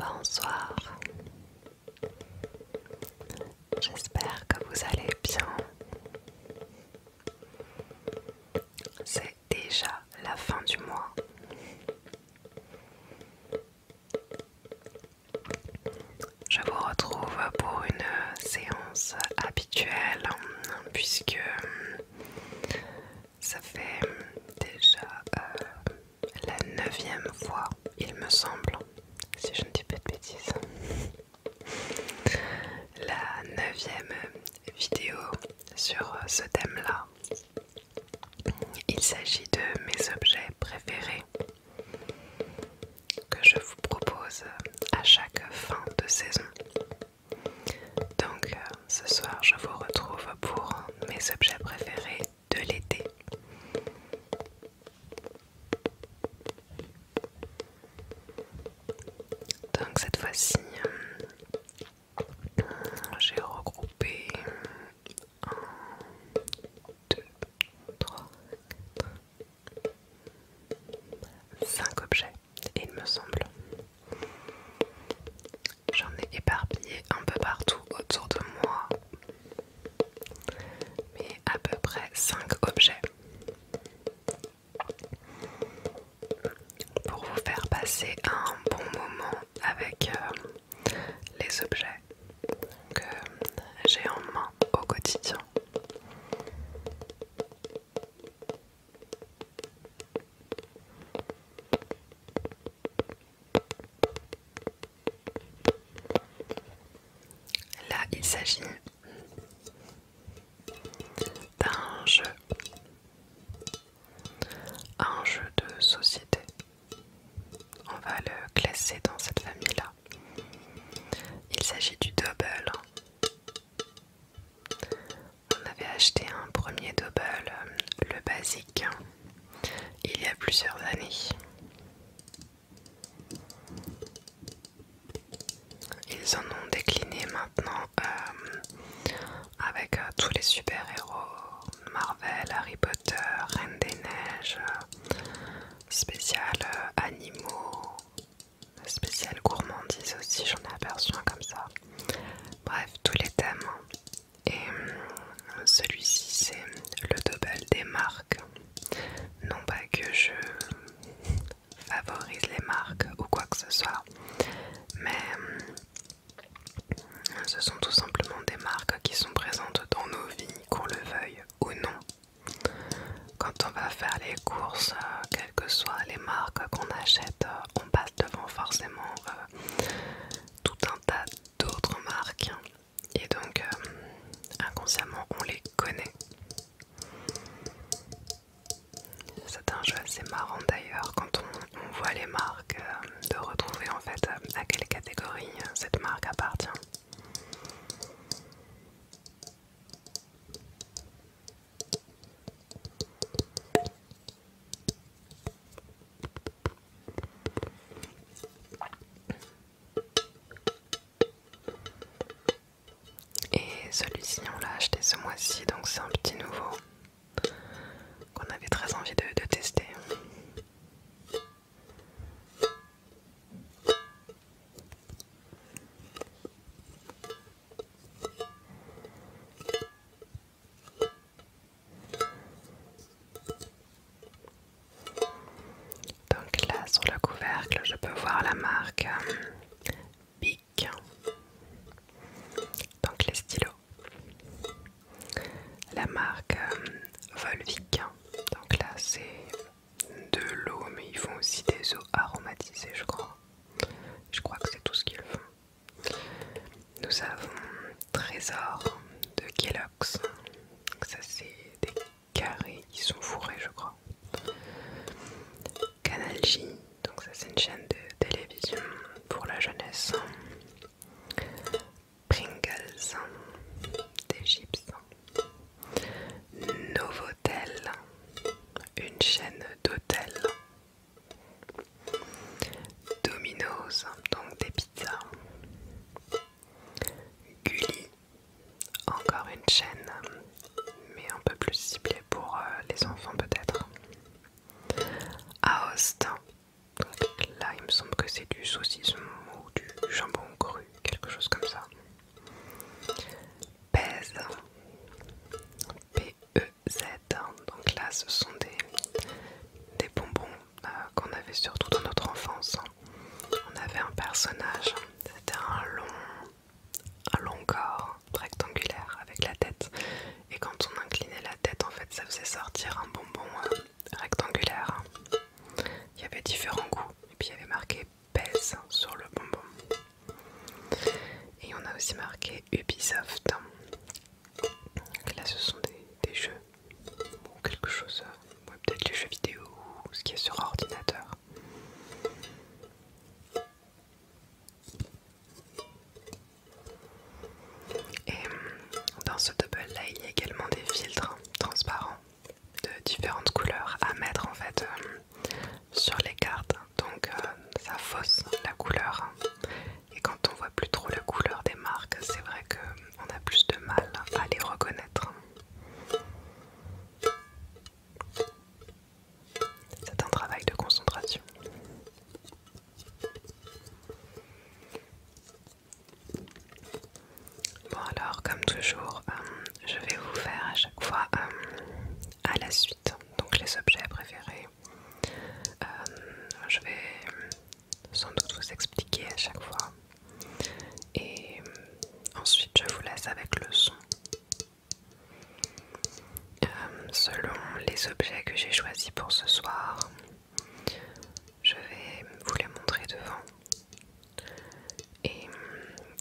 Bonsoir, j'espère que vous allez bien. C'est déjà la fin du mois. Je vous retrouve pour une séance habituelle puisque ça fait déjà la 9e fois, il me semble, si je ne dis pas de bêtises. La 9e vidéo sur ce thème-là. Il s'agit de mes objets préférés que je vous propose à chaque fin de saison. Donc ce soir je vous retrouve pour mes objets préférés de l'été. Donc cette fois-ci j'ai regroupé 1, 2, 3, 5 objets, il me semble. J'en ai éparpillé un peu partout autour de moi, mais à peu près 5 objets pour vous faire passer un bon moment avec les objets que j'ai en main au quotidien. Là, il s'agit d'un jeu, un jeu de société. On va le classer dans cette famille-là. Il s'agit du Dobble. On avait acheté un premier Dobble, le basique, il y a plusieurs années. Ils en ont décliné maintenant avec tous les super-héros, Marvel, Harry Potter, Reine des Neiges, spécial animaux, spécial gourmandise aussi, j'en ai aperçu un comme ça. Bref, tous les thèmes. Et celui-ci c'est le Dobble des marques. Non pas que je favorise les marques ou quoi que ce soit, mais ce sont tout simplement des marques qui sont présentes dans nos vies, qu'on le veuille ou non. Quand on va faire les courses, quelles que soient les marques qu'on achète, on passe devant forcément tout un tas d'autres marques. Et donc, inconsciemment, on les connaît. C'est un jeu assez marrant d'ailleurs quand on voit les marques, de retrouver en fait à quelle catégorie cette marque appartient. Et celui-ci on l'a acheté ce mois-ci, donc c'est un petit nouveau qu'on avait très envie de tester. Donc là sur le couvercle je peux voir la marque Bic, donc les stylos. La marque Volvic, donc là c'est de l'eau mais ils font aussi des eaux aromatisées je crois. Je crois que c'est tout ce qu'ils font. Nous avons Trésor de Kellogg's, donc ça c'est des carrés qui sont fourrés je crois. Canal J, donc ça c'est une chaîne de télévision pour la jeunesse. Pringles, des chips. Novotel, une chaîne d'hôtels. Domino's, donc des pizzas. Gulli, encore une chaîne, mais un peu plus ciblée pour les enfants peut-être. Aost, donc là il me semble que c'est du saucisson ou du chose comme ça. Pez, P-E-Z. Donc là, ce sont des bonbons qu'on avait surtout dans notre enfance. On avait un personnage, c'était un long corps rectangulaire avec la tête. Et quand on inclinait la tête, en fait, ça faisait sortir un bonbon rectangulaire. Il y avait différents goûts. Et puis il y avait marqué Pez sur le bonbon. Et on a aussi marqué Ubisoft. Là, ce sont des jeux ou quelque chose, peut-être les jeux vidéo ou ce qui est sur ordinateur. Et dans ce double là, il y a également des filtres transparents de différentes couleurs à mettre en fait sur les cartes. Donc ça fausse la couleur. Et quand on voit plus trop la couleur des marques, c'est vrai qu'on a plus de mal à les reconnaître. C'est un travail de concentration. Bon alors, comme toujours, je vais vous faire à chaque fois à la suite, donc les objets préférés. Je vais sans doute vous expliquer à chaque fois. Et ensuite je vous laisse avec le son. Selon les objets que j'ai choisis pour ce soir, je vais vous les montrer devant. Et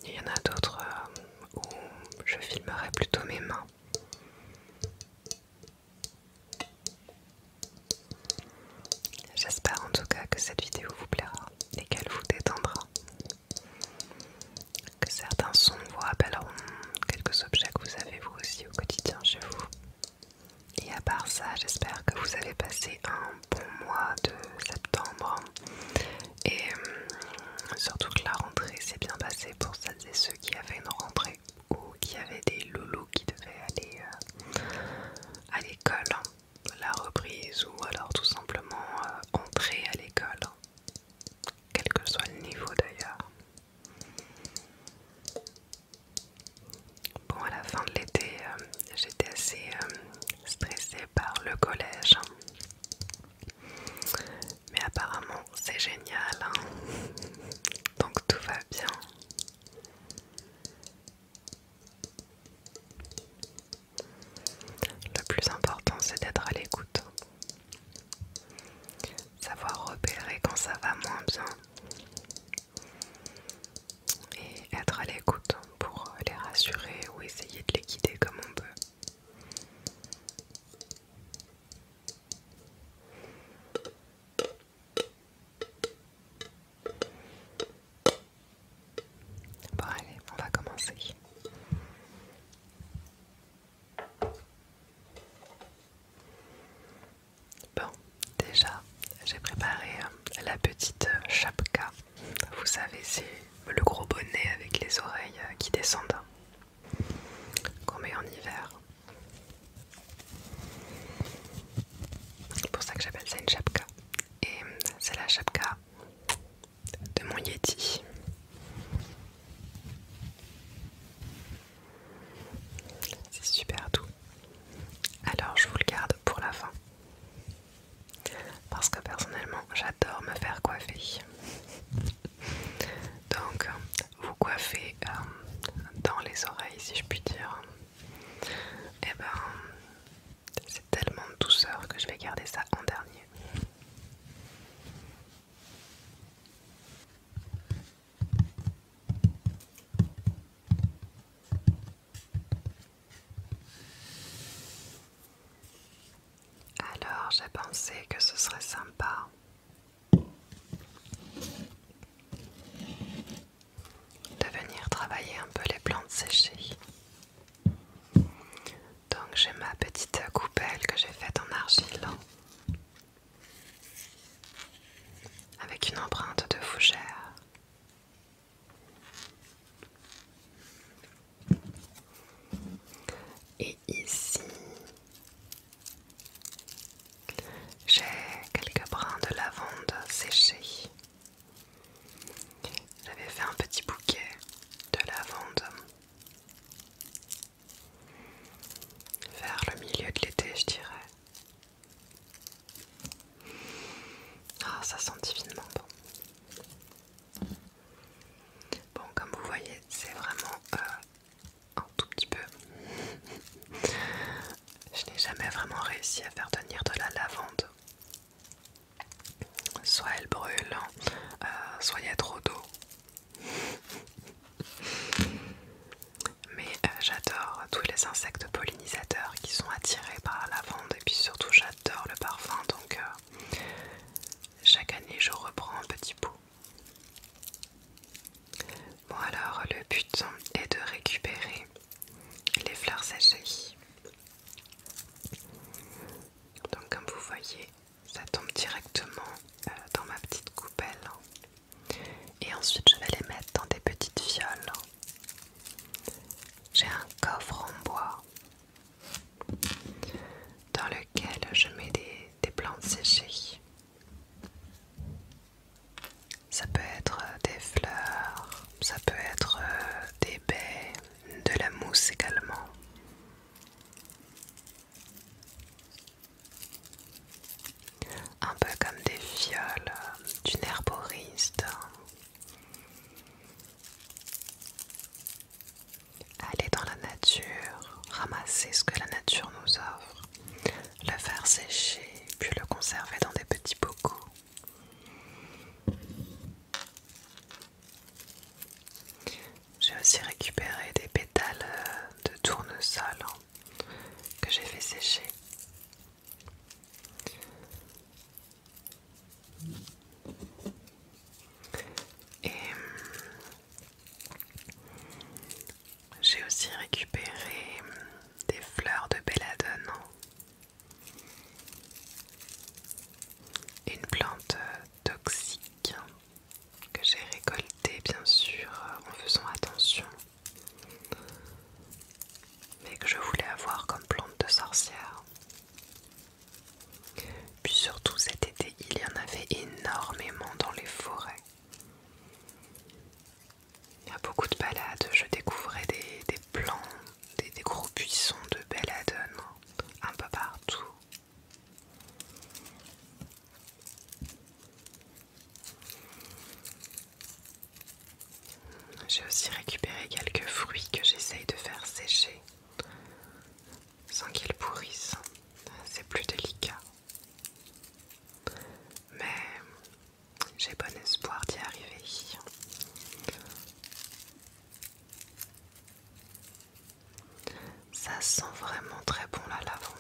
il y en a d'autres où je filmerai plutôt mes mains. J'espère en tout cas que cette vidéo vous plaira et qu'elle vous détendra. Que certains sons vous rappelleront quelques objets que vous avez vous aussi au quotidien chez vous. Et à part ça, j'espère que vous avez passé un bon mois de septembre et surtout que la rentrée s'est bien passée pour celles et ceux qui avaient une rentrée ou qui avaient des loulous qui devaient aller à l'école, la reprise ou alors tout simplement entrer à l'école, quel que soit le niveau d'ailleurs. Bon, à la fin de l'été, j'étais assez stressée par le collège. Mais apparemment, c'est génial. Hein. Donc tout va bien. Le plus important, c'est d'être à l'écoute. Savoir repérer quand ça va moins bien. Et être à l'écoute pour les rassurer ou essayer de les guider comme on peut. Bon allez, on va commencer. Bon, déjà, j'ai préparé la petite chapka. Vous savez, c'est le gros bonnet avec les oreilles qui descendent, qu'on met en hiver. C'est pour ça que j'appelle ça une chapka. Et c'est la chapka de mon Yeti. C'est super doux. Alors je vous le garde pour la fin. Parce que personnellement, j'adore me faire coiffer. Donc, vous coiffez dans les oreilles, si je puis dire. Et ben, c'est tellement de douceur que je vais garder ça en dernier. Alors, j'ai pensé que ce serait sympa de venir travailler un peu les plantes séchées. Donc j'ai ma petite coupelle que j'ai faite en argile avec une empreinte de fougère. Et ici j'ai quelques brins de lavande séchés. J'avais fait un petit bouquet de brûle, soit il y a trop d'eau. Mais j'adore tous les insectes pollinisateurs qui sont attirés par la lavande et puis surtout j'adore le parfum donc chaque année je reprends un petit pot. Bon alors le but est de récupérer les fleurs séchées. Donc comme vous voyez ça tombe directement dans ma petite coupelle. Et ensuite je vais les mettre dans des petites fioles. J'ai un coffre en bois dans lequel je mets des plantes séchées. Ça peut être des fleurs, ça peut être des baies, de la mousse également. Un peu comme des fioles d'une herboriste. Aller dans la nature, ramasser ce que la nature nous offre, le faire sécher, puis le conserver dans des petits bocaux. J'ai aussi récupéré des pétales de tournesol que j'ai fait sécher. Et j'ai aussi récupéré des fleurs de belladone, une plante toxique que j'ai récoltée bien sûr en faisant attention, mais que je voulais avoir comme plante de sorcière. Puis surtout cet été, il y en avait énormément dans les forêts. Il y a beaucoup de balades, je découvrais des plants, des gros buissons de belladone un peu partout. J'ai aussi récupéré quelques fruits que j'essaye de faire sécher sans qu'ils pourrissent. C'est plus délicat. Mais j'ai bon espoir d'y arriver. Ça sent vraiment très bon la lavande.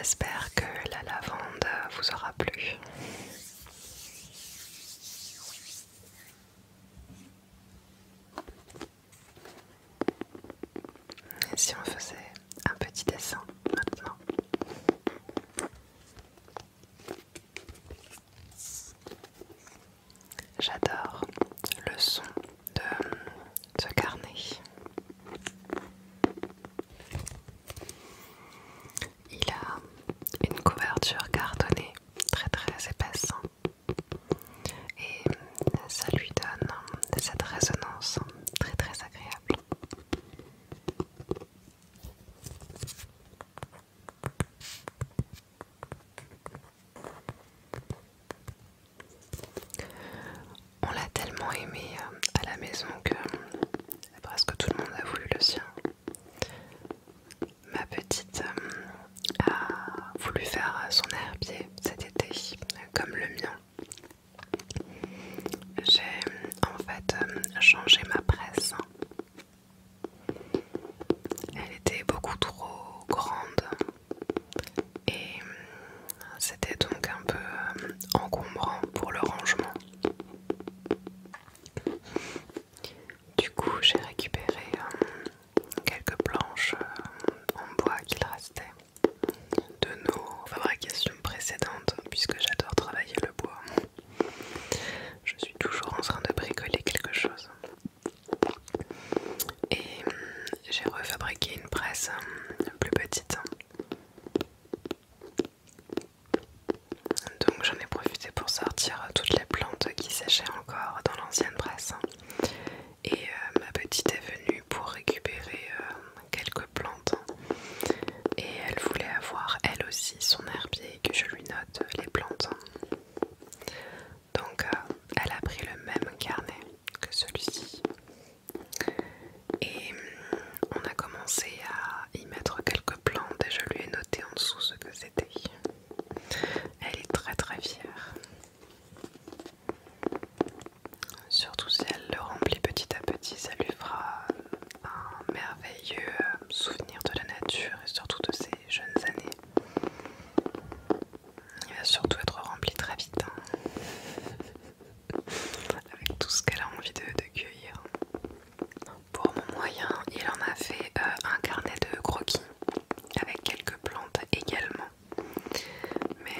J'espère que la lavande vous aura plu. Et si on faisait un petit dessin maintenant? J'adore le son de ce carnet. Il a une couverture cartonnée très épaisse et ça lui donne cette résonance très agréable. On l'a tellement aimé à la maison que presque tout le monde a voulu le sien. Ma petite a voulu faire son herbier cet été, comme le mien. J'ai en fait changé ma presse. Elle était beaucoup trop grande et c'était donc un peu encombrant pour le rangement. Du coup, j'ai récupéré quelques planches en bois qu'il restait de nos fabrications précédentes, puisque j'adore travailler le bois. Je suis toujours en train de bricoler quelque chose. Et j'ai refabriqué une presse plus petite. Donc j'en ai profité pour sortir toutes les plantes qui séchaient encore dans l'ancienne presse. Et ma petite est venue pour récupérer quelques plantes. Et elle voulait avoir elle aussi son herbier, que je lui note les plantes. Donc elle a pris le même carnet que celui-ci. Et on a commencé à y mettre quelques plantes et je lui ai noté en dessous ce que c'était. Elle est très fière. Surtout si elle le remplit petit à petit, ça lui fera un merveilleux souvenir de la nature et surtout de ses jeunes années. Il va surtout être rempli très vite, avec tout ce qu'elle a envie de cueillir. Pour mon moyen, il en a fait un carnet de croquis avec quelques plantes également. Mais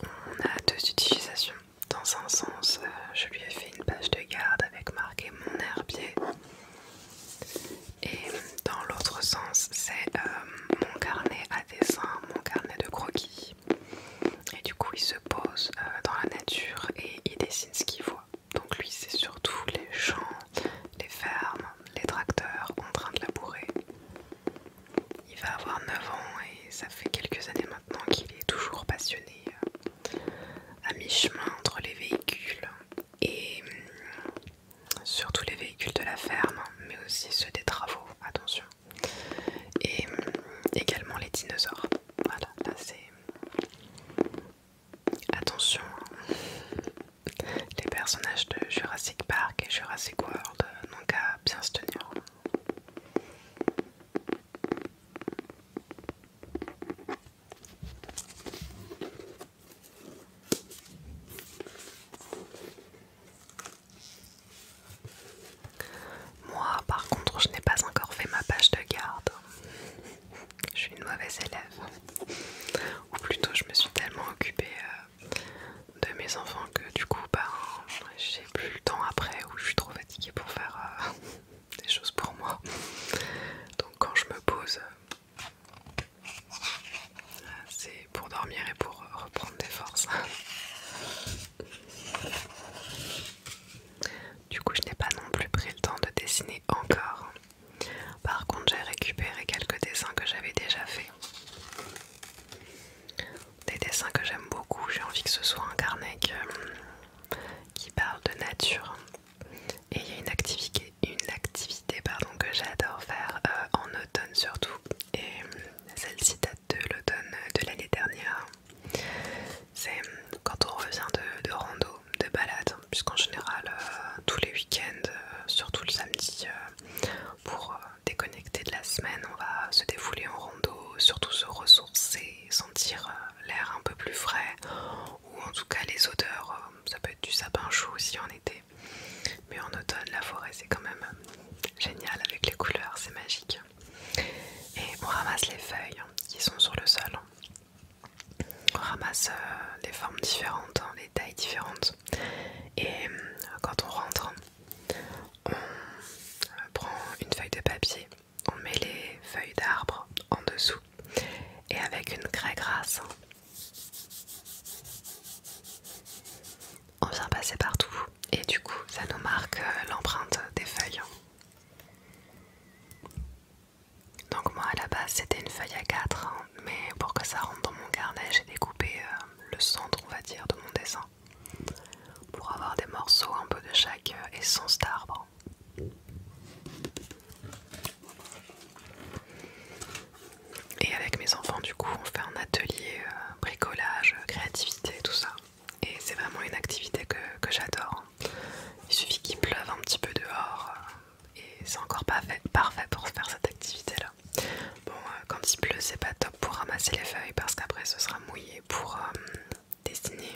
on a deux utilisations. Dans un sens, je lui ai fait une page de garde avec marqué mon herbier. Et dans l'autre sens, c'est mon carnet à dessin, mon carnet de croquis. Et du coup, il se pose dans la nature et il dessine ce qu'il voit. Donc lui, c'est surtout les champs, les fermes, les tracteurs en train de labourer. Il va avoir 9 ans et ça fait quelques années maintenant qu'il est toujours passionné à mi-chemin entre les véhicules et surtout les véhicules de la ferme, mais aussi ceux des travaux, attention. Et également les dinosaures. Voilà, là c'est... Attention, les personnages de Jurassic Park et Jurassic World n'ont qu'à bien se tenir. Moi, par contre, je n'ai pas encore fait ma page de garde. Je suis une mauvaise élève. Ou plutôt, je me suis tellement occupée de mes enfants que du coup, j'ai plus le temps après ou je suis trop fatiguée pour faire des choses pour moi. Donc quand je me pose, c'est pour dormir et pour reprendre des forces. Du coup, je n'ai pas non plus pris le temps de dessiner encore. Par contre, j'ai récupéré quelques dessins que j'avais déjà faits. Des dessins que j'aime beaucoup. J'ai envie que ce soit un carnet qui parle de nature. Et il y a une activité que j'adore faire en automne surtout. Et celle-ci date de l'automne de l'année dernière. C'est quand on revient de rando, de balade, puisqu'en général tous les week-ends, surtout le samedi, pour déconnecter de la semaine, on va se défouler en rando, surtout se ressourcer, sentir c'est quand même génial avec les couleurs, c'est magique. Et on ramasse les feuilles qui sont sur le sol. On ramasse les formes différentes, hein, les tailles différentes. Et quand on rentre, on prend une feuille de papier, on met les feuilles d'arbre en dessous et avec une craie grasse, on vient passer partout et du coup ça nous marque l'empreinte des feuilles. Donc moi à la base c'était une feuille à 4, hein, mais pour que ça rentre dans mon carnet j'ai découpé le centre on va dire de mon dessin pour avoir des morceaux un peu de chaque essence d'arbre. Et avec mes enfants du coup on fait un atelier bricolage, créativité, tout ça. Et c'est vraiment une activité que j'adore. Il suffit qu'il pleuve un petit peu dehors et c'est encore pas parfait pour faire cette activité là. Bon, quand il pleut c'est pas top pour ramasser les feuilles parce qu'après ce sera mouillé pour dessiner.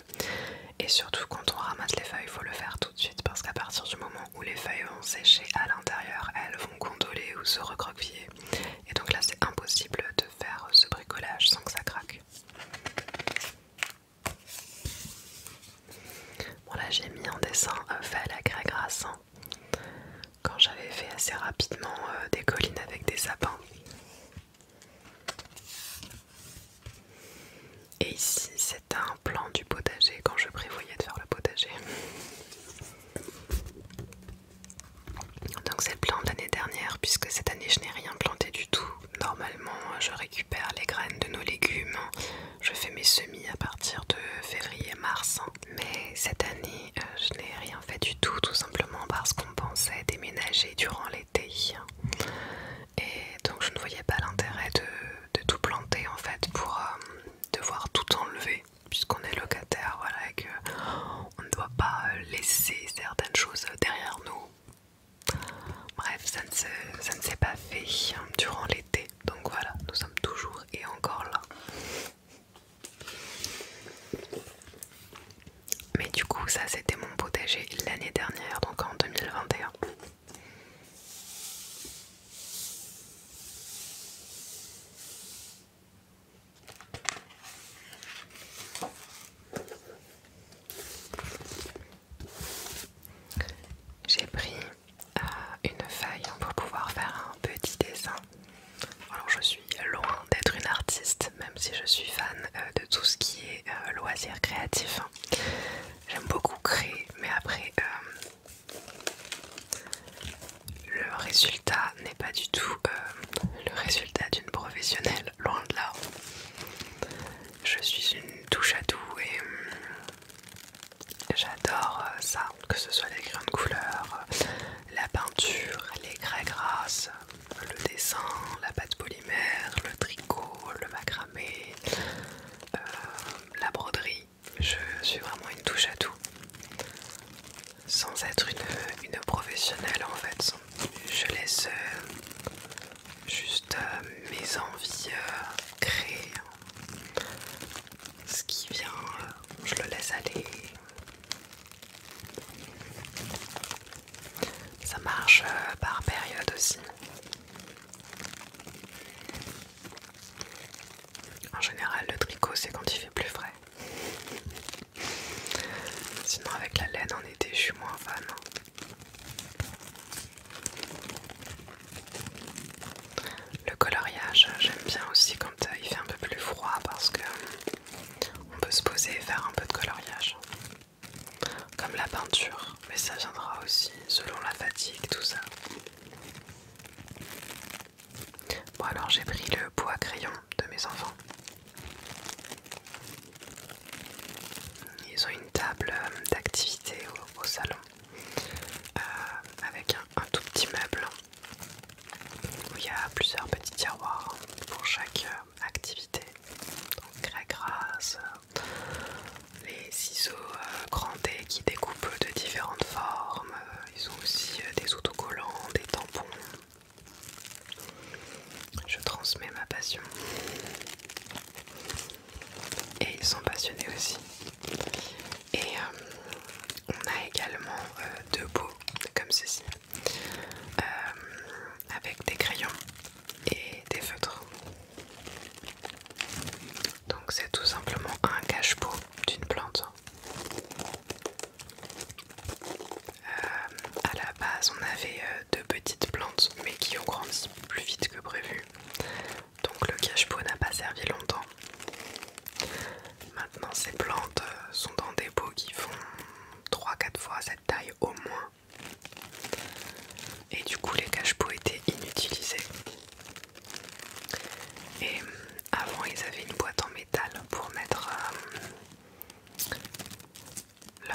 Et surtout quand on ramasse les feuilles il faut le faire tout de suite parce qu'à partir du moment où les feuilles vont sécher à l'intérieur elles vont gondoler ou se recroqueviller. Et donc là c'est impossible de faire ce bricolage sans que ça craque. Bon là j'ai mis un dessin fait à la craie grasse quand j'avais fait assez rapidement des collines avec des sapins. Et ici c'est un plan du potager quand je prévoyais de faire le potager. Donc c'est le plan de l'année dernière puisque cette année je n'ai rien planté du tout. Normalement je récupère les graines de nos légumes, je fais mes semis à partir de février-mars. Mais cette année je n'ai rien fait du tout simplement parce qu'on pensait déménager durant l'été. Et donc je ne voyais pas l'intérêt de tout planter en fait pour devoir tout enlever puisqu'on est locataire, voilà, et qu'on ne doit pas laisser certaines choses derrière nous. Bref, ça ne s'est pas fait durant l'été, donc voilà, nous sommes toujours et encore là. Mais du coup, ça c'était mon potager l'année dernière, donc en 2021. J'ai pris une feuille pour pouvoir faire un petit dessin. Alors je suis loin d'être une artiste, même si je suis fan de tout ce qui est loisirs créatifs. J'aime beaucoup créer, mais après le résultat n'est pas du tout le résultat d'une professionnelle, loin de là. Je suis une touche à tout et j'adore ça, que ce soit les crayons de couleur, la peinture, les craies grasses, le dessin, la pâte polymère, le tricot, le macramé, la broderie. Je suis vraiment une touche à tout. Sans être une professionnelle en fait. Je laisse juste mes envies créer. Ce qui vient, je le laisse aller. Ça marche par période aussi. En général, le tricot c'est quand il fait plus frais. Sinon avec la laine en été, je suis moins fan. Le coloriage, j'aime bien aussi quand il fait un peu plus froid parce que on peut se poser et faire un peu de coloriage. Comme la peinture, mais ça viendra aussi selon la fatigue, tout ça. Bon alors j'ai pris le pot à crayon de mes enfants. Ils ont une table d'activité au salon avec un tout petit meuble où il y a plusieurs petits tiroirs pour chaque activité. Donc craie grasse, les ciseaux grandés qui découpent de différentes formes. Ils ont aussi des autocollants, des tampons. Je transmets ma passion. Et ils sont passionnés aussi. Et on a également deux pots comme ceci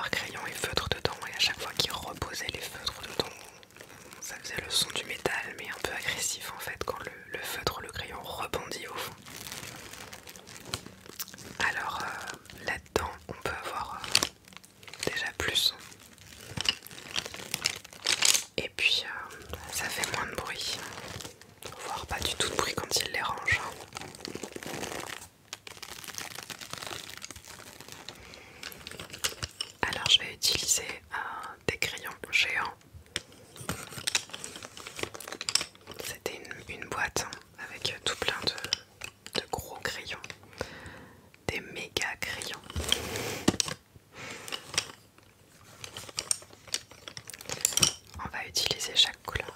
leurs crayons et feutres dedans, et à chaque fois qu'ils reposaient les feutres dedans, ça faisait le son du métal, mais un peu agressif en fait, quand le feutre ou le crayon rebondit au fond. Alors là-dedans, on peut avoir déjà plus. Et puis ça fait moins de bruit, voire pas du tout de bruit quand il les range. Alors je vais utiliser des crayons géants. C'était une boîte avec tout plein de gros crayons, des méga crayons. On va utiliser chaque couleur.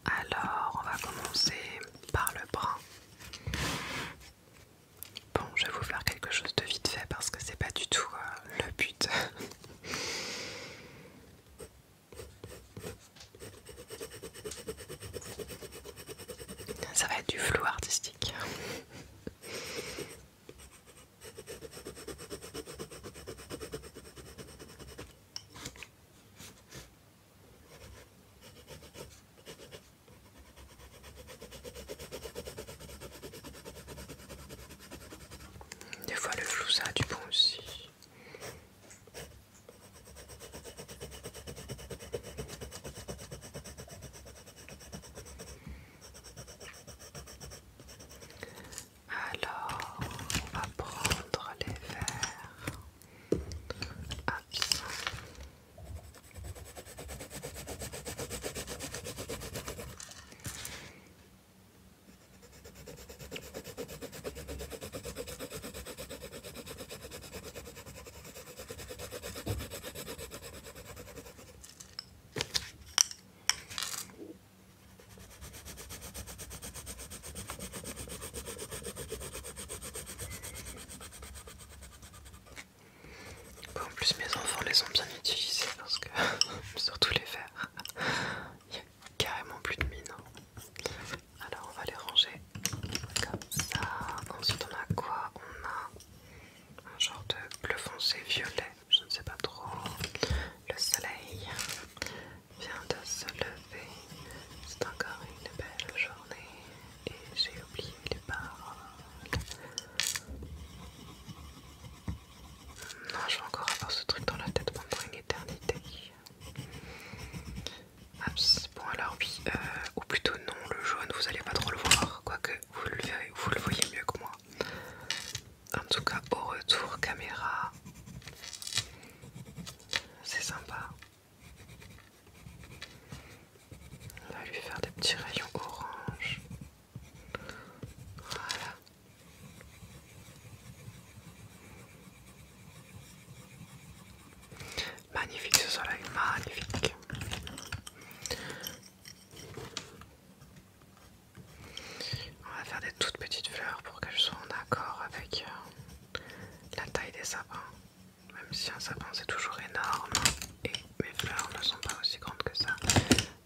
Alors, on va commencer par le brun. Bon, je vais vous faire quelque chose de vite fait parce que c'est pas du tout le but. Ça va être du flou artistique. Des fois le flou ça a du bon aussi. Alors, on va prendre les verres. Hop. Bon, en plus mes enfants les ont bien utilisés parce que surtout les verres, il y a carrément plus de mine. Alors on va les ranger comme ça. Ensuite on a quoi? On a un genre de bleu foncé violet, je ne sais pas trop. Le soleil vient de se lever, c'est encore une belle journée et j'ai oublié les paroles. Non, je vais encore avoir ce truc dans la tête pendant une éternité. Bon alors oui, ou plutôt non, le jaune vous allez pas trop le voir, quoique vous le verrez, vous le voyez mieux que moi. En tout cas au retour caméra, c'est sympa. On va lui faire des petits rayons orange. Voilà. Magnifique ce soleil, magnifique. On va faire des toutes petites fleurs pour qu'elles soient en accord avec la taille des sapins. Même si un sapin c'est toujours énorme et mes fleurs ne sont pas aussi grandes que ça.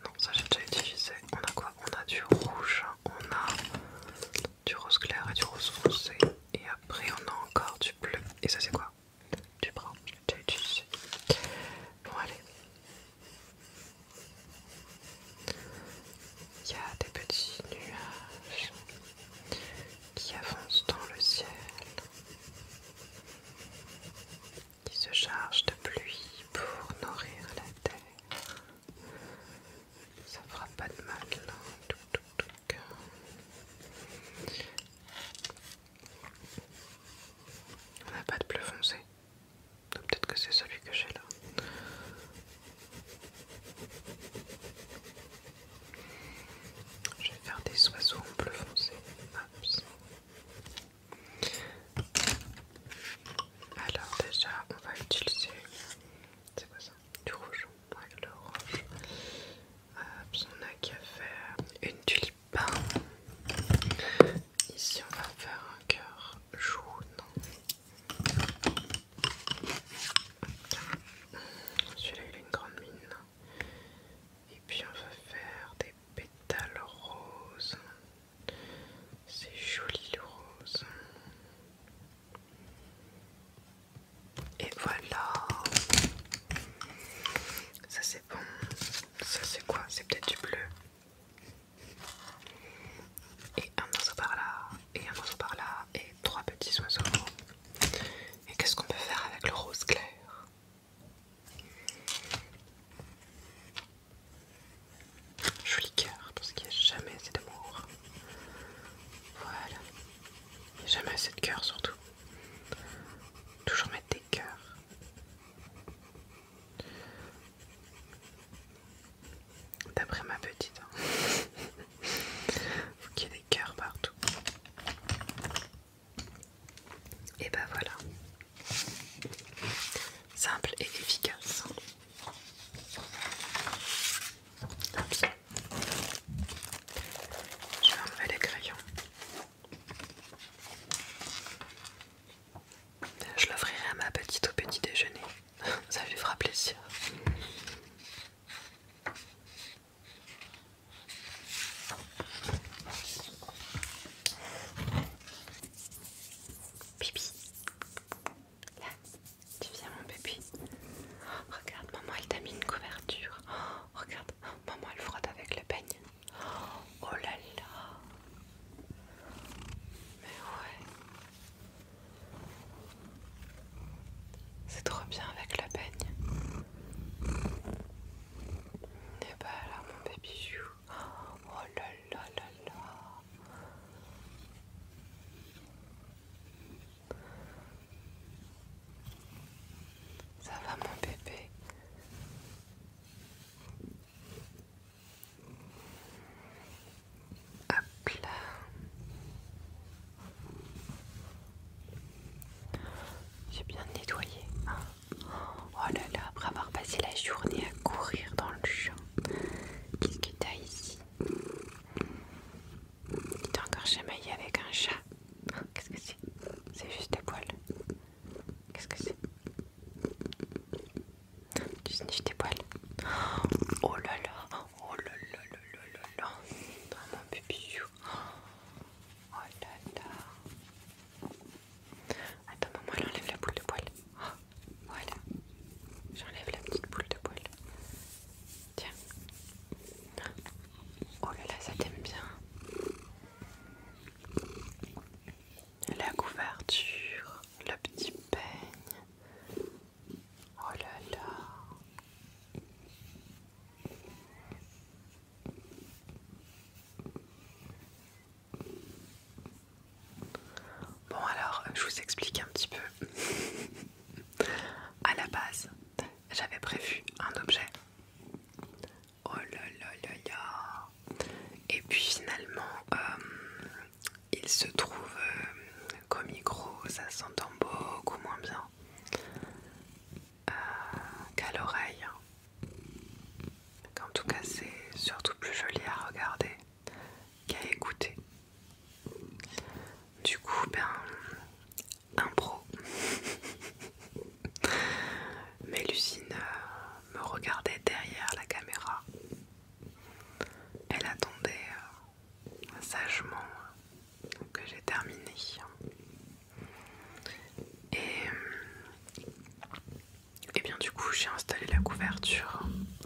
Non, ça j'ai déjà utilisé. On a quoi? On a du rouge, on a du rose clair et du rose foncé. Et après on a encore du bleu. Et ça c'est quoi? Du brun, je l'ai déjà utilisé. Bon allez. Il y a des petits nuages qui avancent dans le ciel, qui se chargent de pluie pour cœurs surtout. Toujours mettre des cœurs. D'après ma petite. Faut qu'il y ait des cœurs partout. Et bah voilà. Simple et efficace. Hop. Je vais enlever les crayons. Je l'offrirai à ma petite au petit déjeuner. Ça lui fera plaisir. Pipi. Là, tu viens mon bébé. Oh, regarde, maman elle t'a mis une couverture. Oh, regarde, maman elle frotte avec le peigne. Oh là là. Mais ouais. C'est trop bien avec le peigne. Et bah là mon bébé joue. Oh là là là là. Ça va mon bébé? Hop là. J'ai bien nettoyé. Hein. Oh là là, après avoir passé la journée à courir dans le champ. Qu'est-ce que t'as ici? T'es encore chamaillé avec un chat. Qu'est-ce que c'est? C'est juste tes poils. Qu'est-ce que c'est? Tu sniffes tes poils? Oh là là, oh là là là là là là. Oh, mon bébé. Oh là là. Attends, maman, elle enlève la boule de poil. Oh, voilà. J'enlève la petite boule de poil. Tiens. Oh là là, ça t'aime bien. La couverture, le petit peigne. Oh là là. Bon alors, je vous explique un petit peu. À la base, j'avais prévu un objet. Oh là là là là. Et puis finalement, il se trouve qu'au micro, ça s'entend beaucoup moins bien qu'à l'oreille. En tout cas, c'est surtout plus joli à regarder qu'à écouter. Du coup, ben, impro. Mélusine me regardait derrière la caméra. Elle attendait sagement que j'ai terminé. Et bien du coup, j'ai installé la couverture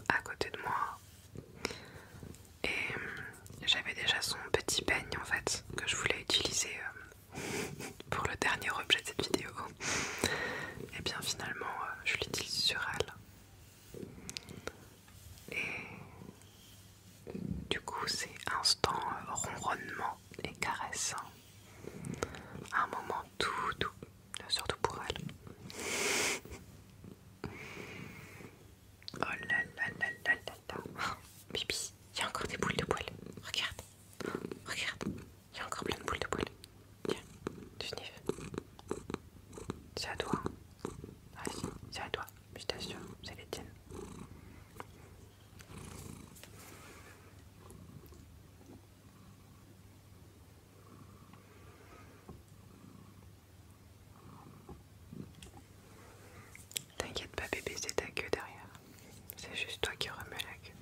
à côté de moi. Et j'avais déjà son petit peigne en fait que je voulais utiliser pour le dernier objet de cette vidéo. Et bien finalement, je l'utilise sur elle. Et du coup, c'est instant ronronnement et caresse. Un moment tout doux, surtout pour elle. Oh là là là là là là. Oh, Bibi, il y a encore des boules de poils. Regarde, regarde, il y a encore plein de boules de poils. Tiens, tu sniffes. C'est à toi. Vas-y, c'est à toi. Je t'assure, c'est les tiennes. T'inquiète pas bébé, c'est ta queue derrière. C'est juste toi qui remets la queue.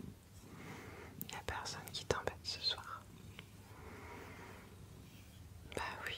Y'a personne qui t'embête ce soir. Bah oui.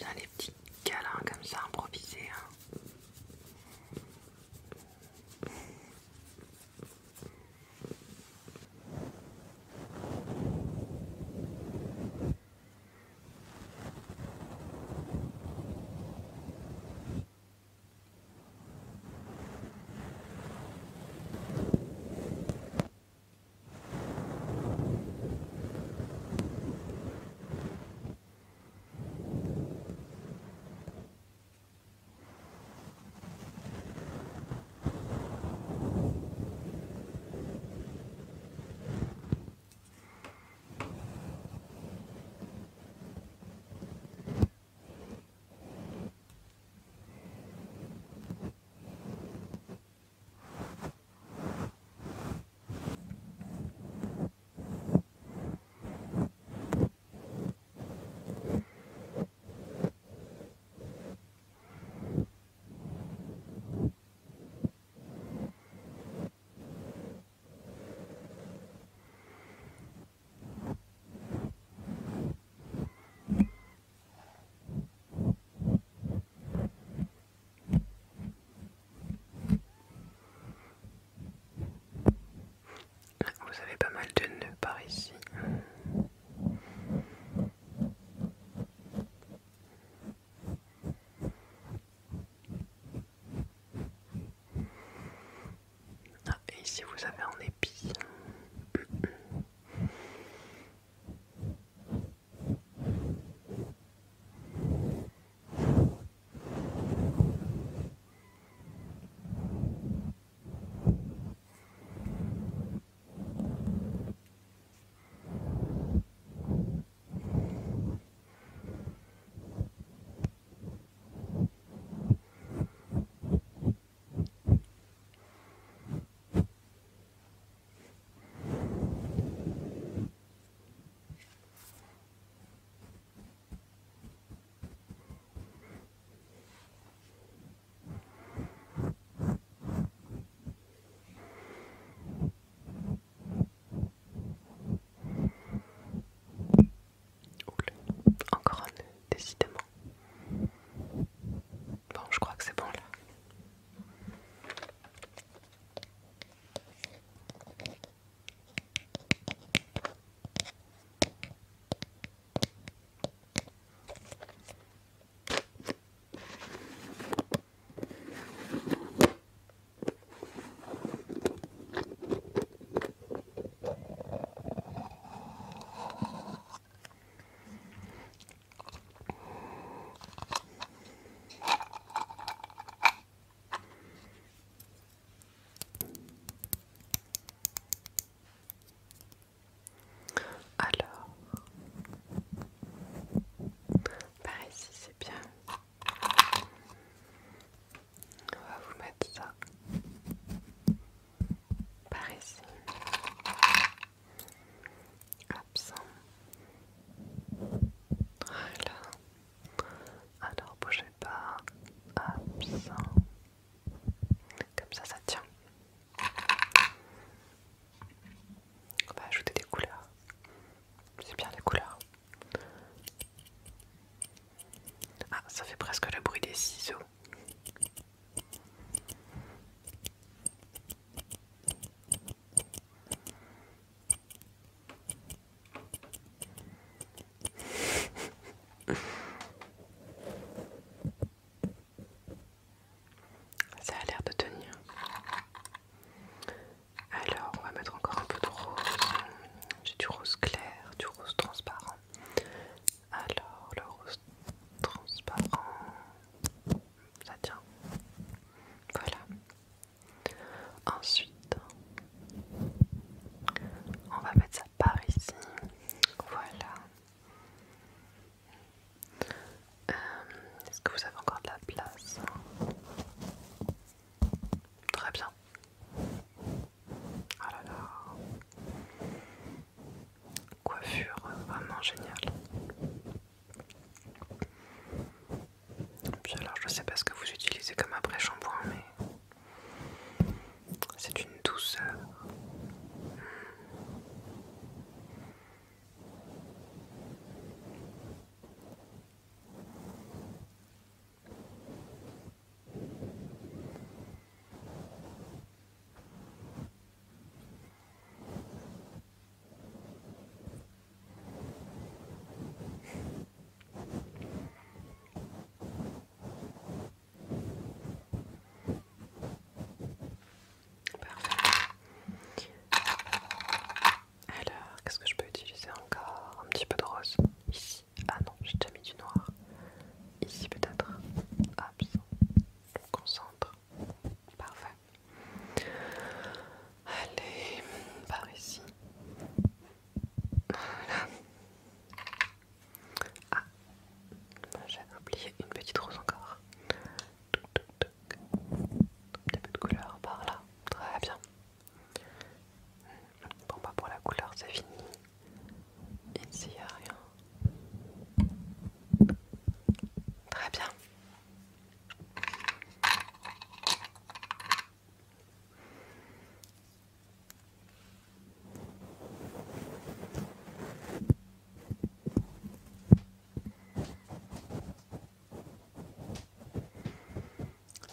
bien les petits câlins comme ça improvisés. Hein.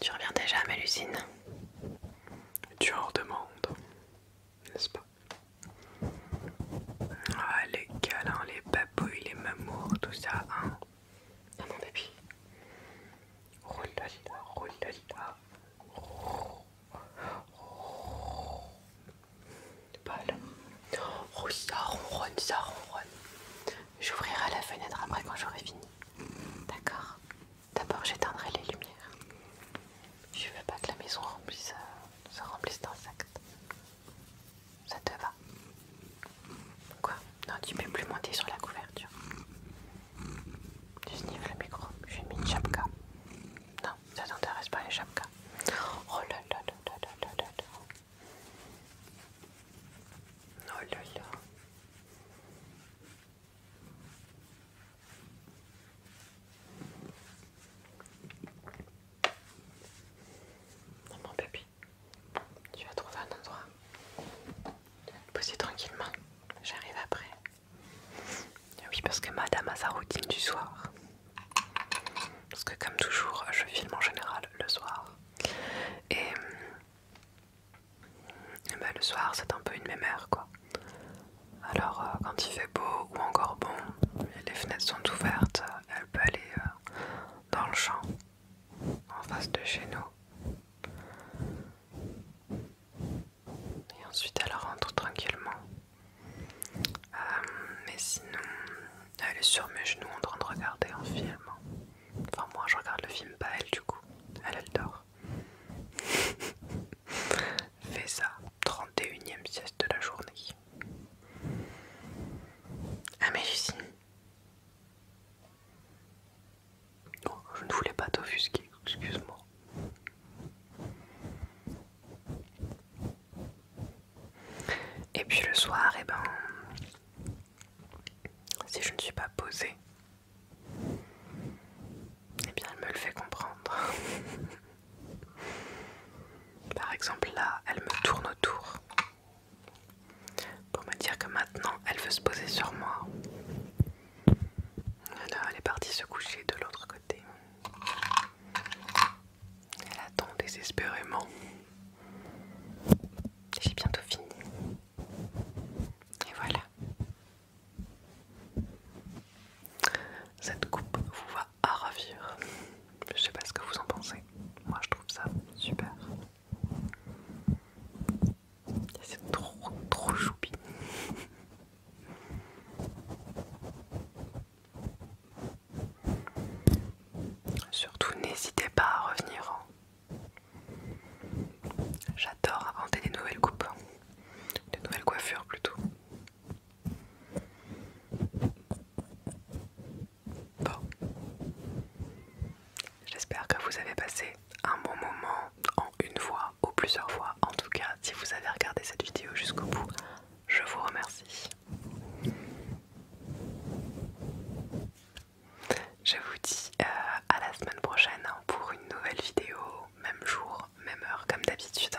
Tu reviens déjà, Mélusine? Tu en demandes, n'est-ce pas? Ah, les câlins, les papouilles, les mamours, tout ça, hein? Ah mon bébé. Oh là là, oh là là. Voilà. Oh, ça ronronne, ça ronronne. J'ouvrirai la fenêtre après quand j'aurai fini. D'accord? D'abord j'éteindrai les lumières. Je veux pas que la maison se remplisse d'insectes. Ça te va? Quoi? Non, tu peux plus monter sur la couverture. Tu sniffes le micro. J'ai mis une chapka. Non, ça t'intéresse pas les chapkas. Oh là là là là là là là là. Oh là là. Mon bébé, tu vas trouver un endroit. Tu vas te poser tranquillement. J'arrive après. Oui, parce que madame a sa routine du soir. Parce que comme toujours, je filme en général le soir. Et bah, le soir, c'est un peu une mémère, quoi. Alors, quand il fait beau ou encore bon, les fenêtres sont ouvertes, elle peut aller dans le champ, en face de chez nous. Et ensuite, elle rentre tranquillement. Mais sinon, elle est sur mes genoux en train de regarder un film. Enfin, moi, je regarde le film, pas elle, du coup. Elle dort. Fais ça, 31e sieste de la journée. Ah, mais Lucine. Oh, je ne voulais pas t'offusquer, excuse-moi. Et puis le soir, eh ben, si je ne suis pas posée, eh bien elle me le fait comprendre. Par exemple là, elle me tourne autour pour me dire que maintenant elle veut se poser sur moi. Là, elle est partie se coucher de l'autre côté. Elle attend désespérément. J'ai bientôt fini. Et voilà. Cette coupe vous va à ravir. Je sais pas ce que vous en pensez. Moi je trouve ça super. C'est trop choupi. Surtout n'hésitez pas à revenir. J'adore inventer des nouvelles coupes. Des nouvelles coiffures plutôt. Bon. J'espère que vous avez passé un bon moment en une fois ou plusieurs fois. En tout cas, si vous avez regardé cette vidéo jusqu'au bout, je vous remercie. Je vous dis à la semaine prochaine pour une nouvelle vidéo, même jour, même heure comme d'habitude.